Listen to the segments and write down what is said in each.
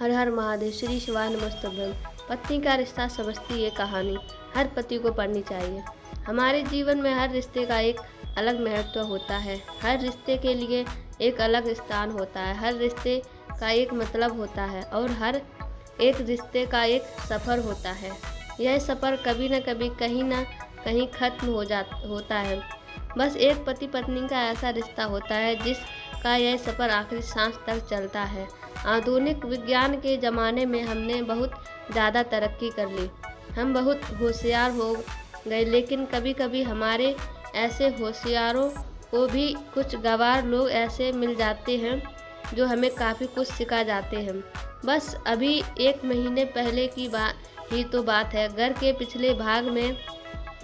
हर हर महादेव। श्री शिवाय नमस्तुभ्यं। पत्नी का रिश्ता समझती ये कहानी हर पति को पढ़नी चाहिए। हमारे जीवन में हर रिश्ते का एक अलग महत्व होता है। हर रिश्ते के लिए एक अलग स्थान होता है। हर रिश्ते का एक मतलब होता है और हर एक रिश्ते का एक सफ़र होता है। यह सफ़र कभी न कभी कहीं ना कहीं ख़त्म होता है। बस एक पति पत्नी का ऐसा रिश्ता होता है जिसका यह सफ़र आखिरी सांस तक चलता है। आधुनिक विज्ञान के ज़माने में हमने बहुत ज़्यादा तरक्की कर ली। हम बहुत होशियार हो गए, लेकिन कभी कभी हमारे ऐसे होशियारों को भी कुछ गंवार लोग ऐसे मिल जाते हैं जो हमें काफ़ी कुछ सिखा जाते हैं। बस अभी 1 महीने पहले की ही तो बात है। घर के पिछले भाग में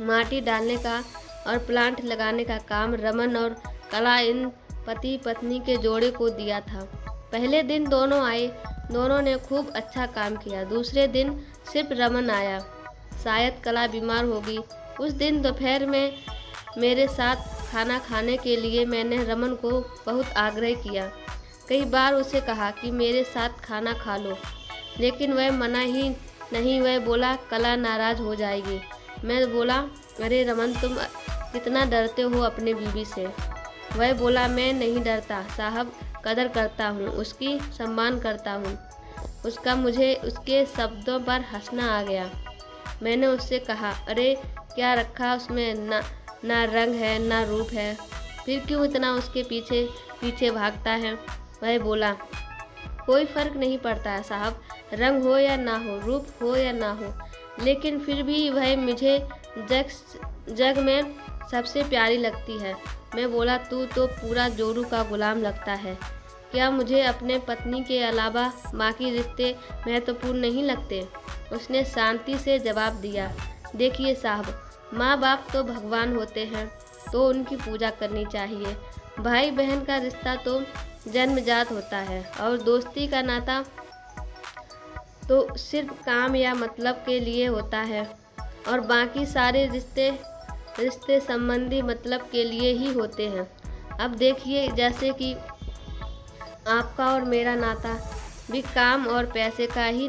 माटी डालने का और प्लांट लगाने का काम रमन और कला इन पति पत्नी के जोड़े को दिया था। पहले दिन दोनों आए, दोनों ने खूब अच्छा काम किया। दूसरे दिन सिर्फ रमन आया, शायद कला बीमार होगी। उस दिन दोपहर में मेरे साथ खाना खाने के लिए मैंने रमन को बहुत आग्रह किया। कई बार उसे कहा कि मेरे साथ खाना खा लो, लेकिन वह मना ही नहीं। वह बोला कला नाराज़ हो जाएगी। मैं बोला अरे रमन, तुम कितना डरते हो अपने बीवी से। वह बोला मैं नहीं डरता साहब, कदर करता हूँ, उसकी सम्मान करता हूँ उसका। मुझे उसके शब्दों पर हंसना आ गया। मैंने उससे कहा अरे क्या रखा उसमें, ना रंग है ना रूप है, फिर क्यों इतना उसके पीछे पीछे भागता है। वह बोला कोई फ़र्क नहीं पड़ता है साहब, रंग हो या ना हो, रूप हो या ना हो, लेकिन फिर भी वह मुझे जग में सबसे प्यारी लगती है। मैं बोला तू तो पूरा जोरू का गुलाम लगता है। क्या मुझे अपने पत्नी के अलावा बाकी रिश्ते महत्वपूर्ण नहीं लगते? उसने शांति से जवाब दिया देखिए साहब, माँ बाप तो भगवान होते हैं, तो उनकी पूजा करनी चाहिए। भाई बहन का रिश्ता तो जन्मजात होता है और दोस्ती का नाता तो सिर्फ काम या मतलब के लिए होता है, और बाकी सारे रिश्ते संबंधी मतलब के लिए ही होते हैं। अब देखिए, जैसे कि आपका और मेरा नाता भी काम और पैसे का ही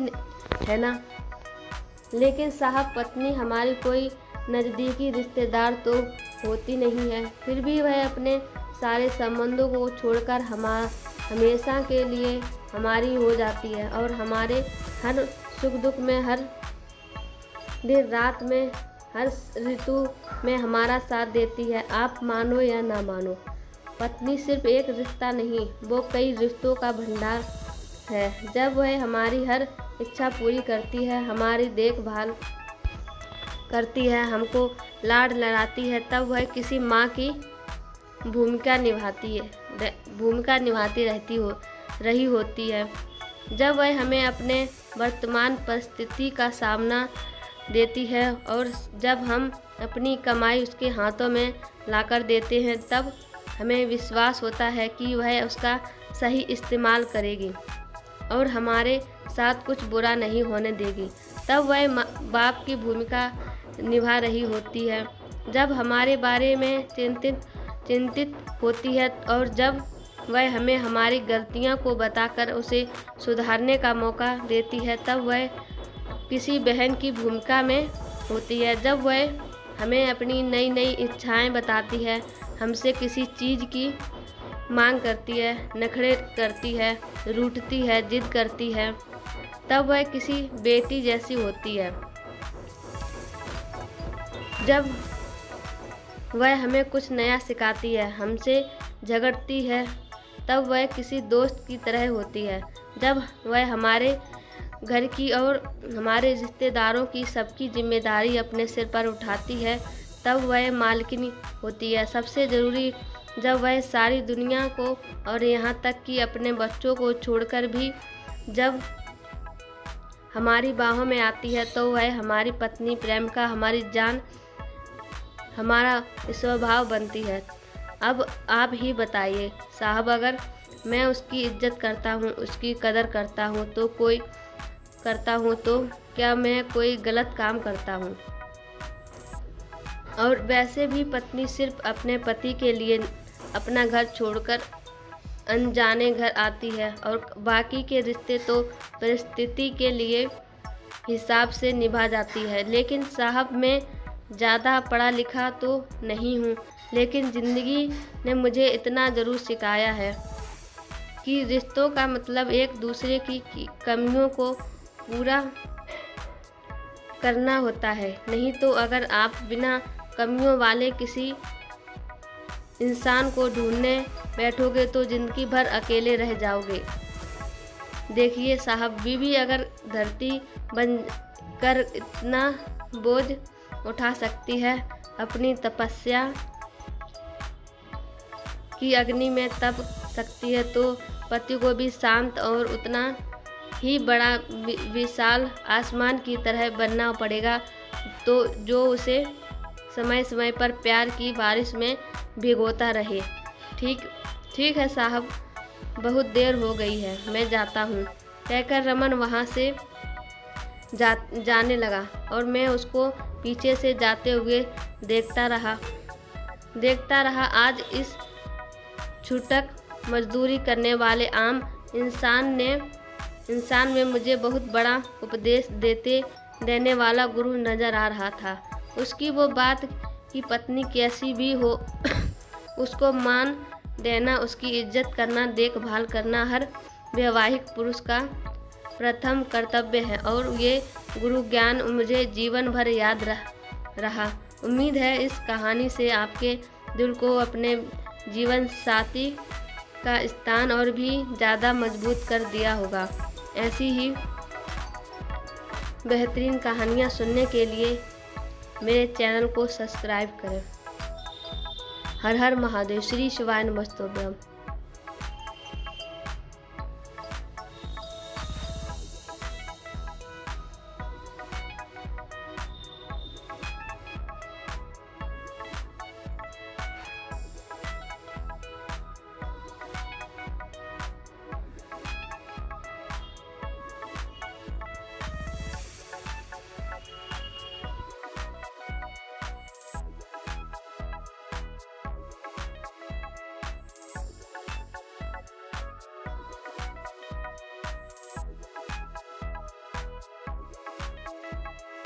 है ना। लेकिन साहब, पत्नी हमारी कोई नज़दीकी रिश्तेदार तो होती नहीं है, फिर भी वह अपने सारे संबंधों को छोड़कर हमेशा के लिए हमारी हो जाती है और हमारे हर सुख दुख में, हर दिन रात में, हर ऋतु में हमारा साथ देती है। आप मानो या ना मानो, पत्नी सिर्फ एक रिश्ता नहीं, वो कई रिश्तों का भंडार है। जब वह हमारी हर इच्छा पूरी करती है, हमारी देखभाल करती है, हमको लाड लड़ाती है, तब वह किसी माँ की भूमिका निभाती रही होती है। जब वह हमें अपने वर्तमान परिस्थिति का सामना देती है और जब हम अपनी कमाई उसके हाथों में लाकर देते हैं, तब हमें विश्वास होता है कि वह उसका सही इस्तेमाल करेगी और हमारे साथ कुछ बुरा नहीं होने देगी। तब वह बाप की भूमिका निभा रही होती है, जब हमारे बारे में चिंतित होती है और जब वह हमें हमारी गलतियों को बताकर उसे सुधारने का मौका देती है। तब वह किसी बहन की भूमिका में होती है, जब वह हमें अपनी नई इच्छाएं बताती है, हमसे किसी चीज़ की मांग करती है, नखरे करती है, रूठती है, जिद करती है, तब वह किसी बेटी जैसी होती है। जब वह हमें कुछ नया सिखाती है, हमसे झगड़ती है, तब वह किसी दोस्त की तरह होती है। जब वह हमारे घर की और हमारे रिश्तेदारों की सबकी जिम्मेदारी अपने सिर पर उठाती है, तब वह मालकिन होती है। सबसे ज़रूरी, जब वह सारी दुनिया को और यहाँ तक कि अपने बच्चों को छोड़कर भी जब हमारी बाहों में आती है, तो वह हमारी पत्नी, प्रेम का हमारी जान, हमारा स्वभाव बनती है। अब आप ही बताइए साहब, अगर मैं उसकी इज्जत करता हूँ, उसकी कदर करता हूँ, तो क्या मैं कोई गलत काम करता हूँ? और वैसे भी पत्नी सिर्फ अपने पति के लिए अपना घर छोड़कर अनजाने घर आती है और बाकी के रिश्ते तो परिस्थिति के लिए हिसाब से निभा जाती है। लेकिन साहब मैं ज़्यादा पढ़ा लिखा तो नहीं हूँ, लेकिन ज़िंदगी ने मुझे इतना ज़रूर सिखाया है कि रिश्तों का मतलब एक दूसरे की कमियों को पूरा करना होता है। नहीं तो अगर आप बिना कमियों वाले किसी इंसान को ढूंढने बैठोगे तो ज़िंदगी भर अकेले रह जाओगे। देखिए साहब, बीवी अगर धरती बन कर इतना बोझ उठा सकती है, अपनी तपस्या की अग्नि में तप सकती है, तो पति को भी शांत और उतना ही बड़ा विशाल आसमान की तरह बनना पड़ेगा, तो जो उसे समय समय पर प्यार की बारिश में भिगोता रहे। ठीक है साहब, बहुत देर हो गई है, मैं जाता हूँ, कहकर रमन वहाँ से जाने लगा और मैं उसको पीछे से जाते हुए देखता रहा। आज इस छूटक मजदूरी करने वाले आम इंसान में मुझे बहुत बड़ा उपदेश देने वाला गुरु नजर आ रहा था। उसकी वो बात कि पत्नी कैसी भी हो उसको मान देना, उसकी इज्जत करना, देखभाल करना हर वैवाहिक पुरुष का प्रथम कर्तव्य है, और ये गुरु ज्ञान मुझे जीवन भर याद रहा। उम्मीद है इस कहानी से आपके दिल को अपने जीवन साथी का स्थान और भी ज़्यादा मजबूत कर दिया होगा। ऐसी ही बेहतरीन कहानियाँ सुनने के लिए मेरे चैनल को सब्सक्राइब करें। हर हर महादेव। श्री शिवाय नमस्तुभ्यम।